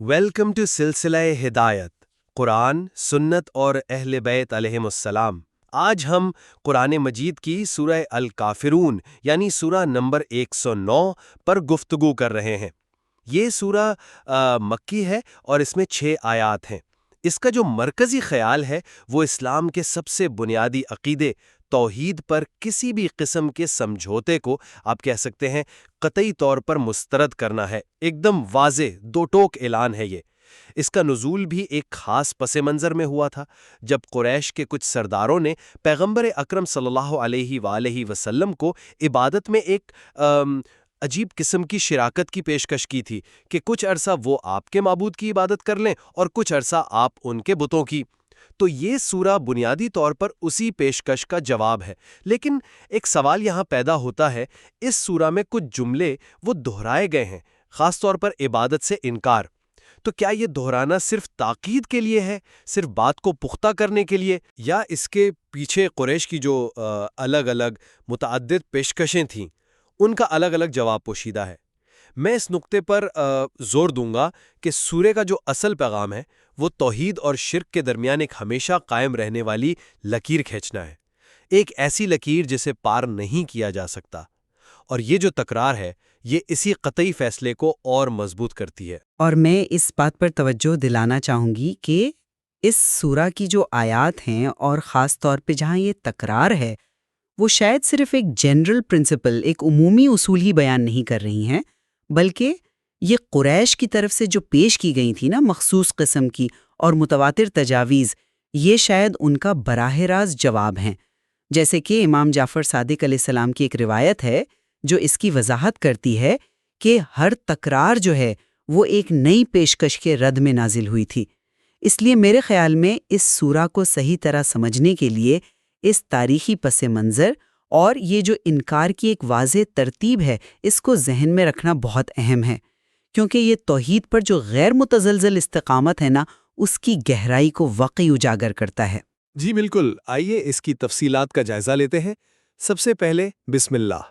Welcome to سلسلہ ہدایت قرآن، سنت اور اہل بیت علیہم السلام۔ آج ہم قرآن مجید کی سورہ الکافرون یعنی سورہ نمبر 109 پر گفتگو کر رہے ہیں۔ یہ سورہ مکی ہے اور اس میں 6 آیات ہیں۔ اس کا جو مرکزی خیال ہے وہ اسلام کے سب سے بنیادی عقیدے توحید پر کسی بھی قسم کے سمجھوتے کو آپ کہہ سکتے ہیں قطعی طور پر مسترد کرنا ہے۔ ایک دم واضح دو ٹوک اعلان ہے یہ۔ اس کا نزول بھی ایک خاص پس منظر میں ہوا تھا جب قریش کے کچھ سرداروں نے پیغمبر اکرم صلی اللہ علیہ وآلہ وسلم کو عبادت میں ایک عجیب قسم کی شراکت کی پیشکش کی تھی کہ کچھ عرصہ وہ آپ کے معبود کی عبادت کر لیں اور کچھ عرصہ آپ ان کے بتوں کی۔ تو یہ سورہ بنیادی طور پر اسی پیشکش کا جواب ہے، لیکن ایک سوال یہاں پیدا ہوتا ہے، اس سورہ میں کچھ جملے وہ دہرائے گئے ہیں، خاص طور پر عبادت سے انکار۔ تو کیا یہ دہرانا صرف تاکید کے لیے ہے، صرف بات کو پختہ کرنے کے لیے، یا اس کے پیچھے قریش کی جو الگ الگ متعدد پیشکشیں تھیں ان کا الگ الگ جواب پوشیدہ ہے؟ میں اس نقطے پر زور دوں گا کہ سورہ کا جو اصل پیغام ہے وہ توحید اور شرک کے درمیان ایک ہمیشہ قائم رہنے والی لکیر کھینچنا ہے، ایک ایسی لکیر جسے پار نہیں کیا جا سکتا، اور یہ جو تکرار ہے یہ اسی قطعی فیصلے کو اور مضبوط کرتی ہے۔ اور میں اس بات پر توجہ دلانا چاہوں گی کہ اس سورہ کی جو آیات ہیں اور خاص طور پہ جہاں یہ تکرار ہے وہ شاید صرف ایک جنرل پرنسپل، ایک عمومی اصول ہی بیان نہیں کر رہی ہیں، بلکہ یہ قریش کی طرف سے جو پیش کی گئی تھی نا مخصوص قسم کی اور متواتر تجاویز، یہ شاید ان کا براہ راست جواب ہیں۔ جیسے کہ امام جعفر صادق علیہ السلام کی ایک روایت ہے جو اس کی وضاحت کرتی ہے کہ ہر تکرار جو ہے وہ ایک نئی پیشکش کے رد میں نازل ہوئی تھی۔ اس لیے میرے خیال میں اس سورہ کو صحیح طرح سمجھنے کے لیے اس تاریخی پس منظر اور یہ جو انکار کی ایک واضح ترتیب ہے اس کو ذہن میں رکھنا بہت اہم ہے، کیونکہ یہ توحید پر جو غیر متزلزل استقامت ہے نا اس کی گہرائی کو واقعی اجاگر کرتا ہے۔ جی بالکل، آئیے اس کی تفصیلات کا جائزہ لیتے ہیں۔ سب سے پہلے بسم اللہ۔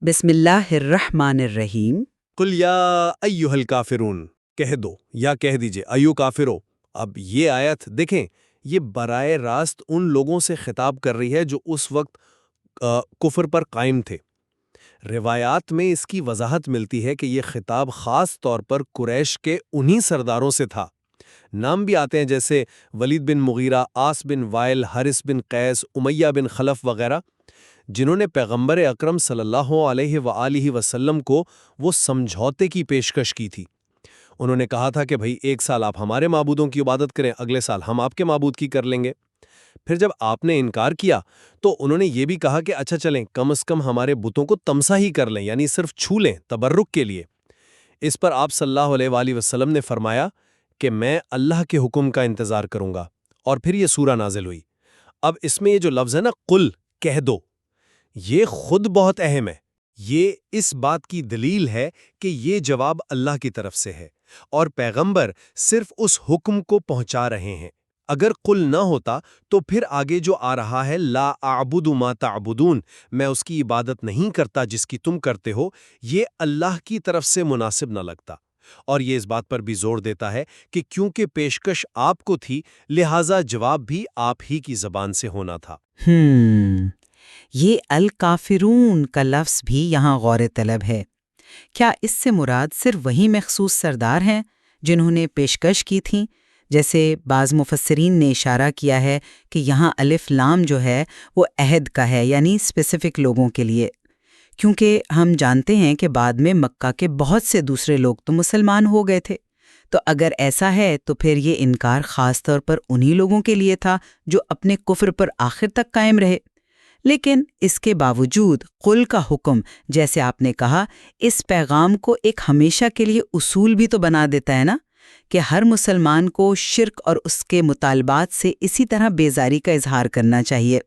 بسم اللہ الرحمن الرحیم۔ قل یا ایھا الکافرون، کہہ دو یا کہہ دیجئے ایو کافرو۔ اب یہ آیت دیکھیں، یہ براہ راست ان لوگوں سے خطاب کر رہی ہے جو اس وقت کفر پر قائم تھے۔ روایات میں اس کی وضاحت ملتی ہے کہ یہ خطاب خاص طور پر قریش کے انہی سرداروں سے تھا۔ نام بھی آتے ہیں جیسے ولید بن مغیرہ، عاص بن وائل، حارث بن قیس، امیہ بن خلف وغیرہ، جنہوں نے پیغمبر اکرم صلی اللہ علیہ وآلہ وسلم کو وہ سمجھوتے کی پیشکش کی تھی۔ انہوں نے کہا تھا کہ بھئی 1 سال آپ ہمارے معبودوں کی عبادت کریں، اگلے سال ہم آپ کے معبود کی کر لیں گے۔ پھر جب آپ نے انکار کیا تو انہوں نے یہ بھی کہا کہ اچھا چلیں کم از کم ہمارے بتوں کو تمسا ہی کر لیں، یعنی صرف چھو لیں تبرک کے لیے۔ اس پر آپ صلی اللہ علیہ وآلہ وسلم نے فرمایا کہ میں اللہ کے حکم کا انتظار کروں گا، اور پھر یہ سورہ نازل ہوئی۔ اب اس میں یہ جو لفظ ہے نا قل، کہہ دو، یہ خود بہت اہم ہے۔ یہ اس بات کی دلیل ہے کہ یہ جواب اللہ کی طرف سے ہے اور پیغمبر صرف اس حکم کو پہنچا رہے ہیں۔ اگر قل نہ ہوتا تو پھر آگے جو آ رہا ہے لا اعبد ما تعبدون، میں اس کی عبادت نہیں کرتا جس کی تم کرتے ہو، یہ اللہ کی طرف سے مناسب نہ لگتا، اور یہ اس بات پر بھی زور دیتا ہے کہ کیونکہ پیشکش آپ کو تھی لہٰذا جواب بھی آپ ہی کی زبان سے ہونا تھا۔ یہ الکافرون کا لفظ بھی یہاں غور طلب ہے۔ کیا اس سے مراد صرف وہی مخصوص سردار ہیں جنہوں نے پیشکش کی تھیں؟ جیسے بعض مفسرین نے اشارہ کیا ہے کہ یہاں الف لام جو ہے وہ عہد کا ہے، یعنی اسپیسیفک لوگوں کے لیے، کیونکہ ہم جانتے ہیں کہ بعد میں مکہ کے بہت سے دوسرے لوگ تو مسلمان ہو گئے تھے۔ تو اگر ایسا ہے تو پھر یہ انکار خاص طور پر انہی لوگوں کے لیے تھا جو اپنے کفر پر آخر تک قائم رہے۔ لیکن اس کے باوجود قل کا حکم، جیسے آپ نے کہا، اس پیغام کو ایک ہمیشہ کے لیے اصول بھی تو بنا دیتا ہے نا، کہ ہر مسلمان کو شرک اور اس کے مطالبات سے اسی طرح بیزاری کا اظہار کرنا چاہیے۔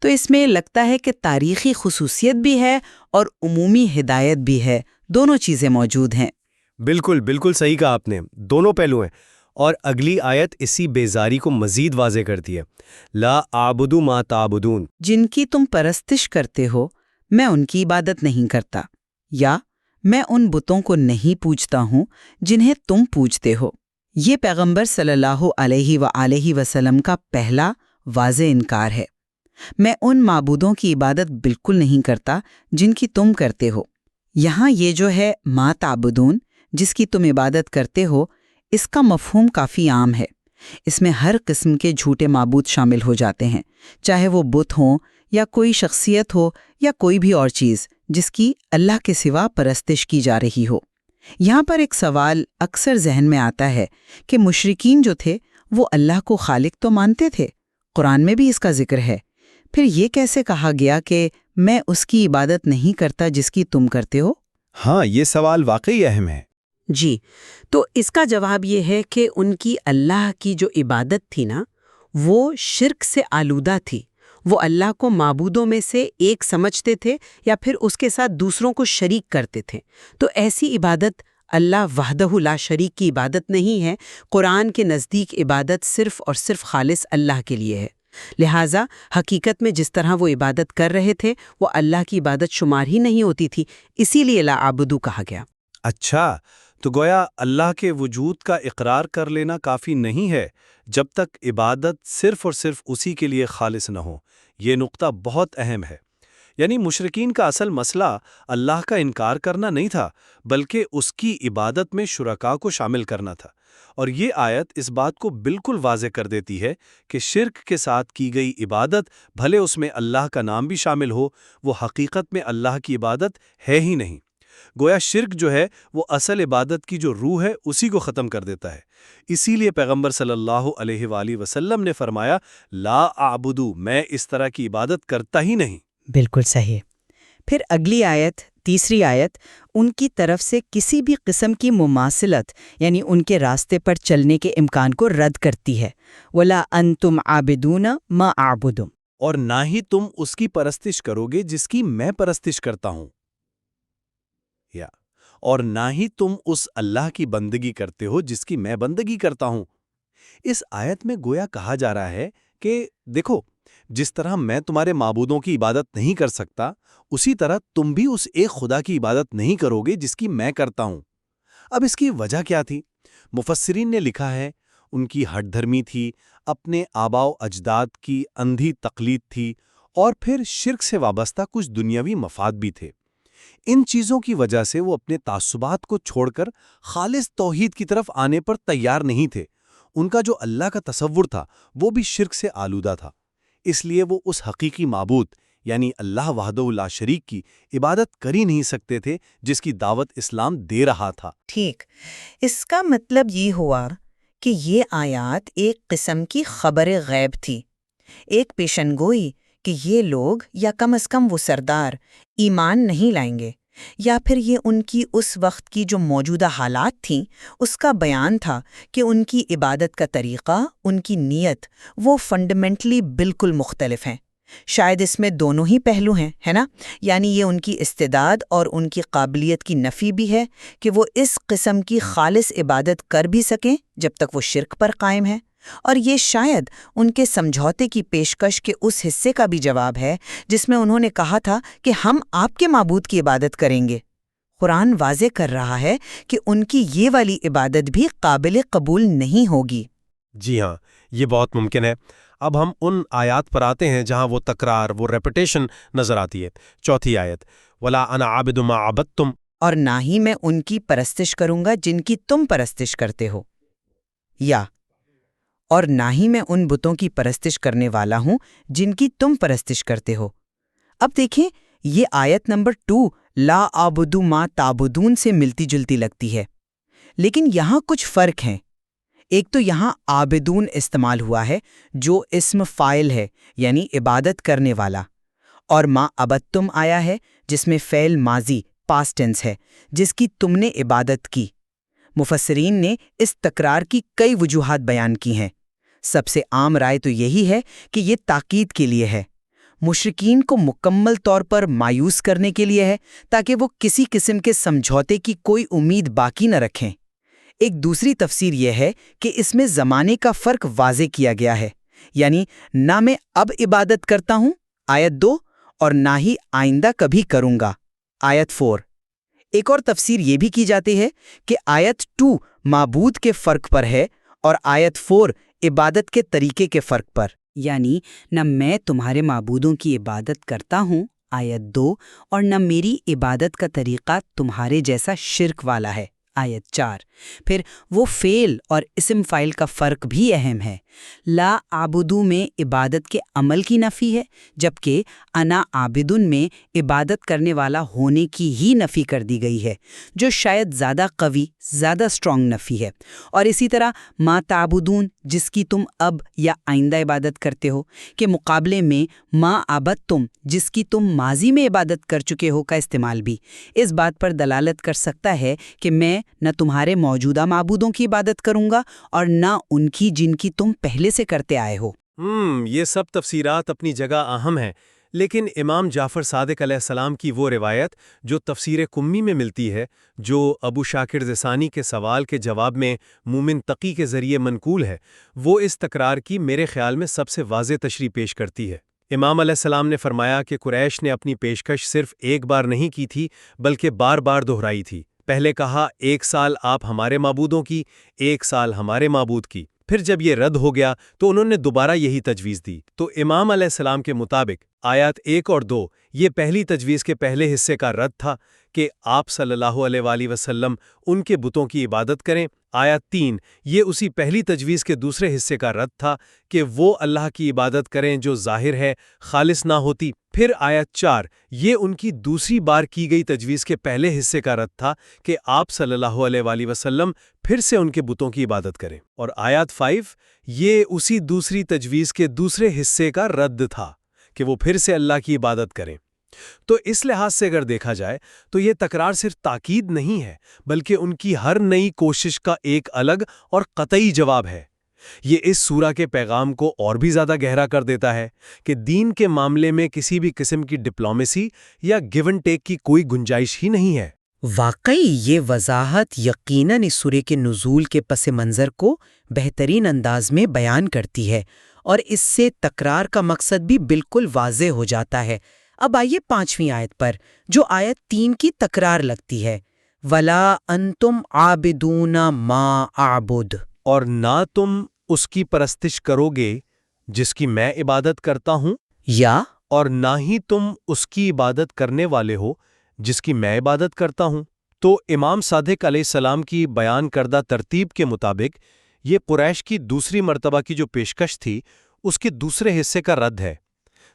تو اس میں لگتا ہے کہ تاریخی خصوصیت بھی ہے اور عمومی ہدایت بھی ہے، دونوں چیزیں موجود ہیں۔ بالکل بالکل صحیح کہا آپ نے، دونوں پہلو ہیں، اور اگلی آیت اسی بیزاری کو مزید واضح کرتی ہے۔ لا اعبد ما تعبدون، جن کی تم پرستش کرتے ہو میں ان کی عبادت نہیں کرتا، یا میں ان بتوں کو نہیں پوجتا ہوں جنہیں تم پوجتے ہو۔ یہ پیغمبر صلی اللہ علیہ وآلہ وسلم کا پہلا واضح انکار ہے۔ میں ان معبودوں کی عبادت بالکل نہیں کرتا جن کی تم کرتے ہو۔ یہاں یہ جو ہے ما تعبدون، جس کی تم عبادت کرتے ہو، اس کا مفہوم کافی عام ہے۔ اس میں ہر قسم کے جھوٹے معبود شامل ہو جاتے ہیں، چاہے وہ بت ہوں یا کوئی شخصیت ہو یا کوئی بھی اور چیز جس کی اللہ کے سوا پرستش کی جا رہی ہو۔ یہاں پر ایک سوال اکثر ذہن میں آتا ہے کہ مشرکین جو تھے وہ اللہ کو خالق تو مانتے تھے، قرآن میں بھی اس کا ذکر ہے، پھر یہ کیسے کہا گیا کہ میں اس کی عبادت نہیں کرتا جس کی تم کرتے ہو؟ ہاں، یہ سوال واقعی اہم ہے۔ جی، تو اس کا جواب یہ ہے کہ ان کی اللہ کی جو عبادت تھی نا، وہ شرک سے آلودہ تھی۔ وہ اللہ کو معبودوں میں سے ایک سمجھتے تھے یا پھر اس کے ساتھ دوسروں کو شریک کرتے تھے۔ تو ایسی عبادت اللہ وحدہ لا شریک کی عبادت نہیں ہے۔ قرآن کے نزدیک عبادت صرف اور صرف خالص اللہ کے لیے ہے۔ لہٰذا حقیقت میں جس طرح وہ عبادت کر رہے تھے وہ اللہ کی عبادت شمار ہی نہیں ہوتی تھی، اسی لیے لا عبدو کہا گیا۔ اچھا، تو گویا اللہ کے وجود کا اقرار کر لینا کافی نہیں ہے جب تک عبادت صرف اور صرف اسی کے لیے خالص نہ ہو۔ یہ نقطہ بہت اہم ہے۔ یعنی مشرکین کا اصل مسئلہ اللہ کا انکار کرنا نہیں تھا، بلکہ اس کی عبادت میں شرکاء کو شامل کرنا تھا۔ اور یہ آیت اس بات کو بالکل واضح کر دیتی ہے کہ شرک کے ساتھ کی گئی عبادت، بھلے اس میں اللہ کا نام بھی شامل ہو، وہ حقیقت میں اللہ کی عبادت ہے ہی نہیں۔ گویا شرک جو ہے وہ اصل عبادت کی جو روح ہے اسی کو ختم کر دیتا ہے۔ اسی لیے پیغمبر صلی اللہ علیہ وآلہ وسلم نے فرمایا، لا اعبدو، میں اس طرح کی عبادت کرتا ہی نہیں۔ بالکل صحیح۔ پھر اگلی آیت، تیسری آیت، ان کی طرف سے کسی بھی قسم کی مماثلت یعنی ان کے راستے پر چلنے کے امکان کو رد کرتی ہے۔ وَلَا أَنْتُمْ عَابِدُونَ مَا أَعْبُدُ، اور نہ ہی تم اس کی پرستش کرو گے جس کی میں پرستش کرتا ہوں، اور نہ ہی تم اس اللہ کی بندگی کرتے ہو جس کی میں بندگی کرتا ہوں۔ اس آیت میں گویا کہا جا رہا ہے کہ دیکھو، جس طرح میں تمہارے معبودوں کی عبادت نہیں کر سکتا، اسی طرح تم بھی اس ایک خدا کی عبادت نہیں کرو گے جس کی میں کرتا ہوں۔ اب اس کی وجہ کیا تھی؟ مفسرین نے لکھا ہے، ان کی ہٹ دھرمی تھی، اپنے آباء و اجداد کی اندھی تقلید تھی، اور پھر شرک سے وابستہ کچھ دنیاوی مفاد بھی تھے۔ ان چیزوں کی وجہ سے وہ اپنے تعصبات کو چھوڑ کر خالص توحید کی طرف آنے پر تیار نہیں تھے۔ ان کا جو اللہ کا تصور تھا وہ بھی شرک سے آلودہ تھا، اس لیے وہ اس حقیقی معبود یعنی اللہ وحدہ لا شریک کی عبادت کر ہی نہیں سکتے تھے جس کی دعوت اسلام دے رہا تھا۔ ٹھیک، اس کا مطلب یہ ہوا کہ یہ آیات ایک قسم کی خبر غیب تھی، ایک پیشنگوئی کہ یہ لوگ یا کم از کم وہ سردار ایمان نہیں لائیں گے، یا پھر یہ ان کی اس وقت کی جو موجودہ حالات تھیں اس کا بیان تھا کہ ان کی عبادت کا طریقہ، ان کی نیت، وہ فنڈامنٹلی بالکل مختلف ہیں۔ شاید اس میں دونوں ہی پہلو ہیں، ہے نا؟ یعنی یہ ان کی استعداد اور ان کی قابلیت کی نفی بھی ہے کہ وہ اس قسم کی خالص عبادت کر بھی سکیں جب تک وہ شرک پر قائم ہے، اور یہ شاید ان کے سمجھوتے کی پیشکش کے اس حصے کا بھی جواب ہے جس میں انہوں نے کہا تھا کہ ہم آپ کے معبود کی عبادت کریں گے۔ قرآن واضح کر رہا ہے کہ ان کی یہ والی عبادت بھی قابل قبول نہیں ہوگی۔ جی ہاں، یہ بہت ممکن ہے۔ اب ہم ان آیات پر آتے ہیں جہاں وہ تکرار، وہ ریپیٹیشن نظر آتی ہے۔ چوتھی آیت، وَلَا أَنَا عَابِدٌ مَا عَبَدتُّمْ، اور نہ ہی میں ان کی پرستش کروں گا جن کی تم پرستش کرتے ہو، یا اور نہ ہی میں ان بتوں کی پرستش کرنے والا ہوں جن کی تم پرستش کرتے ہو۔ اب دیکھیں، یہ آیت نمبر 2 لا اعبد ما تعبدون سے ملتی جلتی لگتی ہے، لیکن یہاں کچھ فرق ہیں۔ ایک تو یہاں عابدون استعمال ہوا ہے جو اسم فاعل ہے یعنی عبادت کرنے والا، اور ما عبدتم آیا ہے جس میں فعل ماضی پاسٹ ٹینس ہے جس کی تم نے عبادت کی۔ مفسرین نے اس تکرار کی کئی وجوہات بیان کی ہیں۔ سب سے عام رائے تو یہی ہے کہ یہ تاکید کے لیے ہے، مشرکین کو مکمل طور پر مایوس کرنے کے لیے ہے تاکہ وہ کسی قسم کے سمجھوتے کی کوئی امید باقی نہ رکھیں۔ ایک دوسری تفسیر یہ ہے کہ اس میں زمانے کا فرق واضح کیا گیا ہے، یعنی نہ میں اب عبادت کرتا ہوں آیت 2 اور نہ ہی آئندہ کبھی کروں گا آیت 4۔ ایک اور تفسیر یہ بھی کی جاتی ہے کہ آیت 2 معبود کے فرق پر ہے اور آیت 4 عبادت کے طریقے کے فرق پر، یعنی نہ میں تمہارے معبودوں کی عبادت کرتا ہوں آیت 2، اور نہ میری عبادت کا طریقہ تمہارے جیسا شرک والا ہے آیت 4۔ پھر وہ فعل اور اسم فاعل کا فرق بھی اہم ہے۔ لا عابدو میں عبادت کے عمل کی نفی ہے، جبکہ انا عابدن میں عبادت کرنے والا ہونے کی ہی نفی کر دی گئی ہے، جو شاید زیادہ قوی، زیادہ اسٹرانگ نفی ہے۔ اور اسی طرح ما تعبدون، جس کی تم اب یا آئندہ عبادت کرتے ہو، کے مقابلے میں ما عبدتم، جس کی تم ماضی میں عبادت کر چکے ہو، کا استعمال بھی اس بات پر دلالت کر سکتا ہے کہ میں نہ تمہارے موجودہ معبودوں کی عبادت کروں گا اور نہ ان کی جن کی تم پہلے سے کرتے آئے ہو۔ یہ سب تفسیرات اپنی جگہ اہم ہیں، لیکن امام جعفر صادق علیہ السلام کی وہ روایت جو تفسیر قمی میں ملتی ہے، جو ابو شاکر زیسانی کے سوال کے جواب میں مومن تقی کے ذریعے منقول ہے، وہ اس تکرار کی میرے خیال میں سب سے واضح تشریح پیش کرتی ہے۔ امام علیہ السلام نے فرمایا کہ قریش نے اپنی پیشکش صرف ایک بار نہیں کی تھی بلکہ بار بار دہرائی تھی۔ پہلے کہا 1 سال آپ ہمارے معبودوں کی، 1 سال ہمارے معبود کی۔ پھر جب یہ رد ہو گیا تو انہوں نے دوبارہ یہی تجویز دی۔ تو امام علیہ السلام کے مطابق آیات 1 اور 2 یہ پہلی تجویز کے پہلے حصے کا رد تھا کہ آپ صلی اللہ علیہ وآلہ وسلم ان کے بتوں کی عبادت کریں۔ آیات 3 یہ اسی پہلی تجویز کے دوسرے حصے کا رد تھا کہ وہ اللہ کی عبادت کریں جو ظاہر ہے خالص نہ ہوتی۔ پھر آیت 4 یہ ان کی دوسری بار کی گئی تجویز کے پہلے حصے کا رد تھا کہ آپ صلی اللہ علیہ وآلہ وسلم پھر سے ان کے بتوں کی عبادت کریں، اور آیت 5 یہ اسی دوسری تجویز کے دوسرے حصے کا رد تھا کہ وہ پھر سے اللہ کی عبادت کریں۔ تو اس لحاظ سے اگر دیکھا جائے تو یہ تکرار صرف تاکید نہیں ہے بلکہ ان کی ہر نئی کوشش کا ایک الگ اور قطعی جواب ہے۔ یہ اس سورہ کے پیغام کو اور بھی زیادہ گہرا کر دیتا ہے کہ دین کے معاملے میں کسی بھی قسم کی ڈپلومیسی یا گیو اینڈ ٹیک کی کوئی گنجائش ہی نہیں ہے۔ واقعی یہ وضاحت یقیناً اس سورے کے نزول کے پس منظر کو بہترین انداز میں بیان کرتی ہے، اور اس سے تکرار کا مقصد بھی بالکل واضح ہو جاتا ہے۔ اب آئیے 5ویں آیت پر، جو آیت 3 کی تکرار لگتی ہے، وَلَا أَنْتُمْ عَابِدُونَ مَا أَعْبُدُ، اور نہ تم اس کی پرستش کرو گے جس کی میں عبادت کرتا ہوں، یا اور نہ ہی تم اس کی عبادت کرنے والے ہو جس کی میں عبادت کرتا ہوں۔ تو امام صادق علیہ السلام کی بیان کردہ ترتیب کے مطابق یہ قریش کی دوسری مرتبہ کی جو پیشکش تھی اس کے دوسرے حصے کا رد ہے،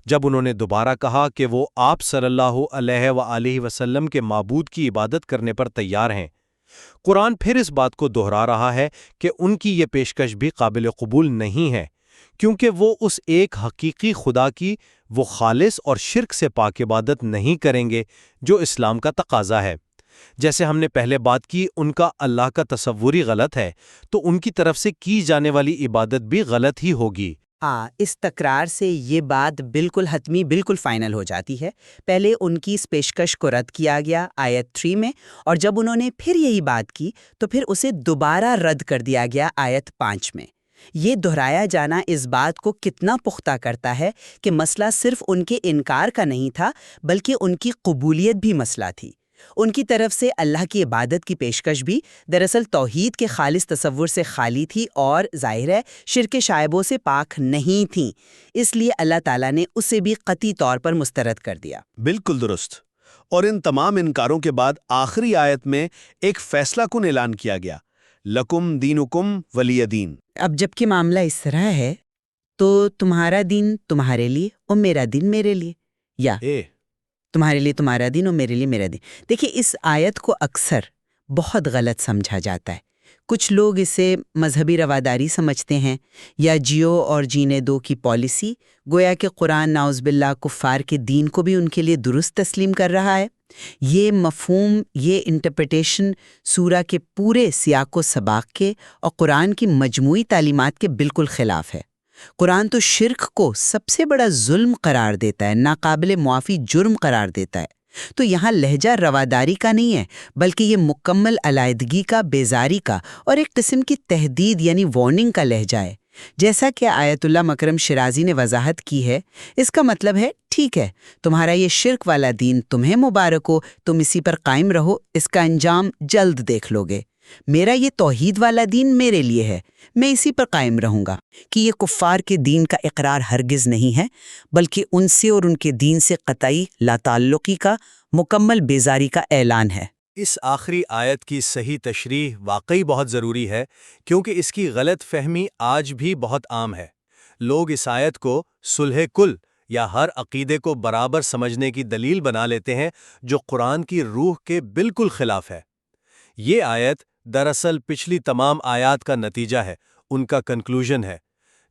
جب انہوں نے دوبارہ کہا کہ وہ آپ صلی اللہ علیہ وآلہ وسلم کے معبود کی عبادت کرنے پر تیار ہیں۔ قرآن پھر اس بات کو دہرا رہا ہے کہ ان کی یہ پیشکش بھی قابل قبول نہیں ہے، کیونکہ وہ اس ایک حقیقی خدا کی وہ خالص اور شرک سے پاک عبادت نہیں کریں گے جو اسلام کا تقاضا ہے۔ جیسے ہم نے پہلے بات کی، ان کا اللہ کا تصور ہی غلط ہے، تو ان کی طرف سے کی جانے والی عبادت بھی غلط ہی ہوگی۔ اس تکرار سے یہ بات بالکل حتمی، بالکل فائنل ہو جاتی ہے۔ پہلے ان کی اس پیشکش کو رد کیا گیا آیت 3 میں، اور جب انہوں نے پھر یہی بات کی تو پھر اسے دوبارہ رد کر دیا گیا آیت 5 میں۔ یہ دہرایا جانا اس بات کو کتنا پختہ کرتا ہے کہ مسئلہ صرف ان کے انکار کا نہیں تھا بلکہ ان کی قبولیت بھی مسئلہ تھی۔ ان کی طرف سے اللہ کی عبادت کی پیشکش بھی دراصل توحید کے خالص تصور سے خالی تھی اور ظاہر ہے شرک شائبوں سے پاک نہیں تھیں، اس لیے اللہ تعالیٰ نے اسے بھی قطعی طور پر مسترد کر دیا۔ بالکل درست۔ اور ان تمام انکاروں کے بعد آخری آیت میں ایک فیصلہ کن اعلان کیا گیا، لکم دینکم ولی دین۔ اب جب کہ معاملہ اس طرح ہے تو تمہارا دین تمہارے لیے اور میرا دین میرے لیے، یا تمہارے لیے تمہارا دین اور میرے لیے میرا دین۔ دیکھیں، اس آیت کو اکثر بہت غلط سمجھا جاتا ہے۔ کچھ لوگ اسے مذہبی رواداری سمجھتے ہیں یا جیو اور جینے دو کی پالیسی، گویا کہ قرآن نعوذ باللہ کفار کے دین کو بھی ان کے لیے درست تسلیم کر رہا ہے۔ یہ مفہوم، یہ انٹرپریٹیشن سورہ کے پورے سیاق و سباق کے اور قرآن کی مجموعی تعلیمات کے بالکل خلاف ہے۔ قرآن تو شرک کو سب سے بڑا ظلم قرار دیتا ہے، ناقابل معافی جرم قرار دیتا ہے۔ تو یہاں لہجہ رواداری کا نہیں ہے بلکہ یہ مکمل علیحدگی کا، بیزاری کا اور ایک قسم کی تہدید یعنی وارننگ کا لہجہ ہے جیسا کہ آیت اللہ مکرم شرازی نے وضاحت کی ہے، اس کا مطلب ہے ٹھیک ہے، تمہارا یہ شرک والا دین تمہیں مبارک ہو، تم اسی پر قائم رہو، اس کا انجام جلد دیکھ لو گے۔ میرا یہ توحید والا دین میرے لیے ہے، میں اسی پر قائم رہوں گا۔ کہ یہ کفار کے دین کا اقرار ہرگز نہیں ہے، بلکہ ان سے اور ان کے دین سے قطعی لا تعلقی کا، مکمل بیزاری کا اعلان ہے۔ اس آخری آیت کی صحیح تشریح واقعی بہت ضروری ہے، کیونکہ اس کی غلط فہمی آج بھی بہت عام ہے۔ لوگ اس آیت کو صلح کل یا ہر عقیدے کو برابر سمجھنے کی دلیل بنا لیتے ہیں، جو قرآن کی روح کے بالکل خلاف ہے۔ یہ آیت دراصل پچھلی تمام آیات کا نتیجہ ہے، ان کا کنکلوژن ہے۔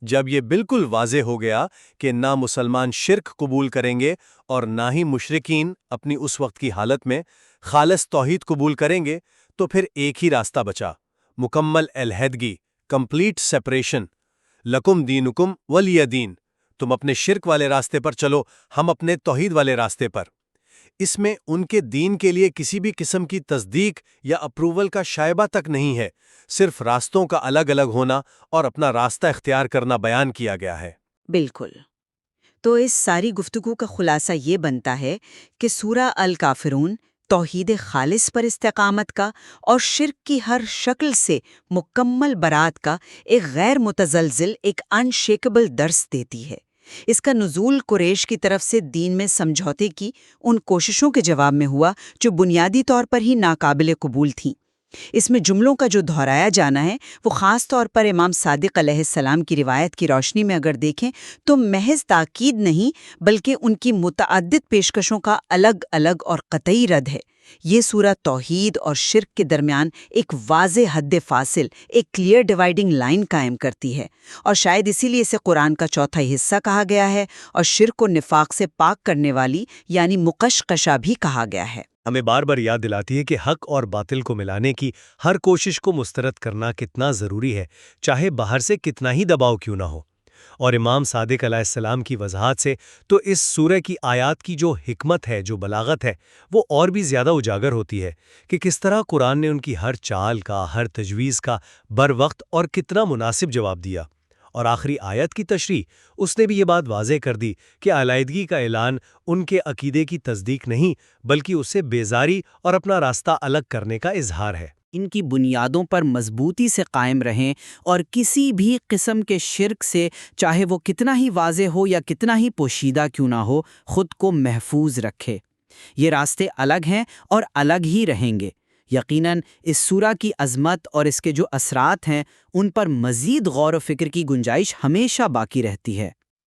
جب یہ بالکل واضح ہو گیا کہ نہ مسلمان شرک قبول کریں گے اور نہ ہی مشرکین اپنی اس وقت کی حالت میں خالص توحید قبول کریں گے، تو پھر ایک ہی راستہ بچا، مکمل علیحدگی، کمپلیٹ سیپریشن۔ لکم دینکم ولی دین، تم اپنے شرک والے راستے پر چلو، ہم اپنے توحید والے راستے پر۔ اس میں ان کے دین کے لیے کسی بھی قسم کی تصدیق یا اپروول کا شائبہ تک نہیں ہے، صرف راستوں کا الگ الگ ہونا اور اپنا راستہ اختیار کرنا بیان کیا گیا ہے۔ بالکل۔ تو اس ساری گفتگو کا خلاصہ یہ بنتا ہے کہ سورہ الکافرون توحید خالص پر استقامت کا اور شرک کی ہر شکل سے مکمل برات کا ایک غیر متزلزل، ایک انشیکبل درس دیتی ہے۔ اس کا نزول قریش کی طرف سے دین میں سمجھوتے کی ان کوششوں کے جواب میں ہوا جو بنیادی طور پر ہی ناقابل قبول تھیں۔ اس میں جملوں کا جو دہرایا جانا ہے وہ خاص طور پر امام صادق علیہ السلام کی روایت کی روشنی میں اگر دیکھیں تو محض تاکید نہیں بلکہ ان کی متعدد پیشکشوں کا الگ الگ اور قطعی رد ہے۔ یہ سورہ توحید اور شرک کے درمیان ایک واضح حد فاصل، ایک کلیئر ڈیوائیڈنگ لائن قائم کرتی ہے، اور شاید اسی لیے اسے قرآن کا چوتھا حصہ کہا گیا ہے اور شرک و نفاق سے پاک کرنے والی یعنی مقشقشہ بھی کہا گیا ہے۔ ہمیں بار بار یاد دلاتی ہے کہ حق اور باطل کو ملانے کی ہر کوشش کو مسترد کرنا کتنا ضروری ہے، چاہے باہر سے کتنا ہی دباؤ کیوں نہ ہو۔ اور امام صادق علیہ السلام کی وضاحت سے تو اس سورہ کی آیات کی جو حکمت ہے، جو بلاغت ہے، وہ اور بھی زیادہ اجاگر ہوتی ہے کہ کس طرح قرآن نے ان کی ہر چال کا، ہر تجویز کا بروقت اور کتنا مناسب جواب دیا۔ اور آخری آیت کی تشریح اس نے بھی یہ بات واضح کر دی کہ علیحدگی کا اعلان ان کے عقیدے کی تصدیق نہیں بلکہ اسے بیزاری اور اپنا راستہ الگ کرنے کا اظہار ہے۔ ان کی بنیادوں پر مضبوطی سے قائم رہیں اور کسی بھی قسم کے شرک سے، چاہے وہ کتنا ہی واضح ہو یا کتنا ہی پوشیدہ کیوں نہ ہو، خود کو محفوظ رکھے۔ یہ راستے الگ ہیں اور الگ ہی رہیں گے۔ یقیناً اس سورہ کی عظمت اور اس کے جو اثرات ہیں ان پر مزید غور و فکر کی گنجائش ہمیشہ باقی رہتی ہے۔